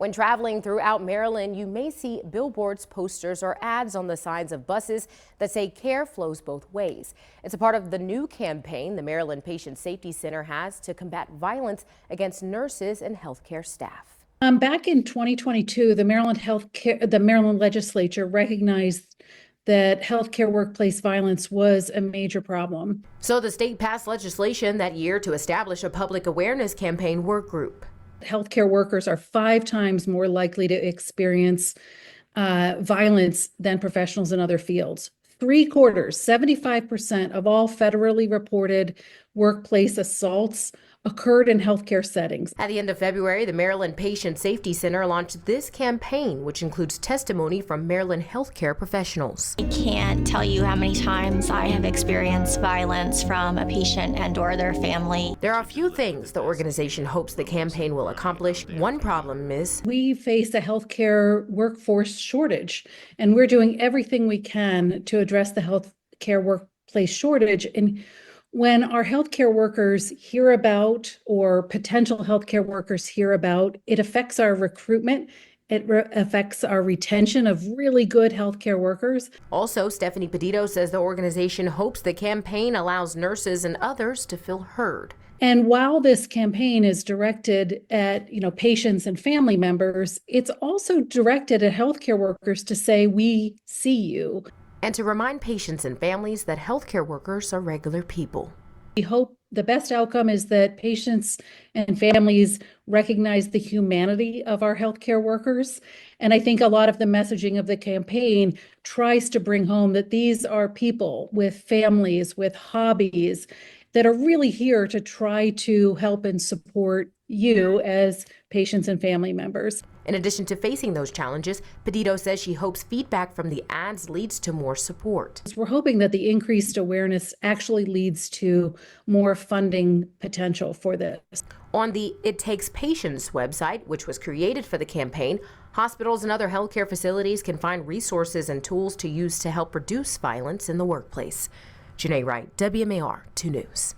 When traveling throughout Maryland, you may see billboards, posters, or ads on the sides of buses that say care flows both ways. It's a part of the new campaign the Maryland Patient Safety Center has to combat violence against nurses and healthcare staff. Back in 2022, the Maryland legislature recognized that healthcare workplace violence was a major problem. So the state passed legislation that year to establish a public awareness campaign work group. Healthcare workers are 5 times more likely to experience violence than professionals in other fields. 75% of all federally reported workplace assaults occurred in healthcare settings. At the end of February, the Maryland Patient Safety Center launched this campaign, which includes testimony from Maryland healthcare professionals. I can't tell you how many times I have experienced violence from a patient and or their family. There are a few things the organization hopes the campaign will accomplish. One problem is we face a healthcare workforce shortage, and we're doing everything we can to address the healthcare workplace shortage. And when our healthcare workers hear about, or potential healthcare workers hear about, it affects our recruitment. It affects our retention of really good healthcare workers. Also, Stephanie Petito says the organization hopes the campaign allows nurses and others to feel heard. And while this campaign is directed at, patients and family members, it's also directed at healthcare workers to say, we see you. And to remind patients and families that healthcare workers are regular people. We hope the best outcome is that patients and families recognize the humanity of our healthcare workers. And I think a lot of the messaging of the campaign tries to bring home that these are people with families, with hobbies, that are really here to try to help and support you as patients and family members. In addition to facing those challenges, Petito says she hopes feedback from the ads leads to more support. We're hoping that the increased awareness actually leads to more funding potential for this. On the It Takes Patience website, which was created for the campaign, hospitals and other healthcare facilities can find resources and tools to use to help reduce violence in the workplace. Janae Wright, WMAR 2 News.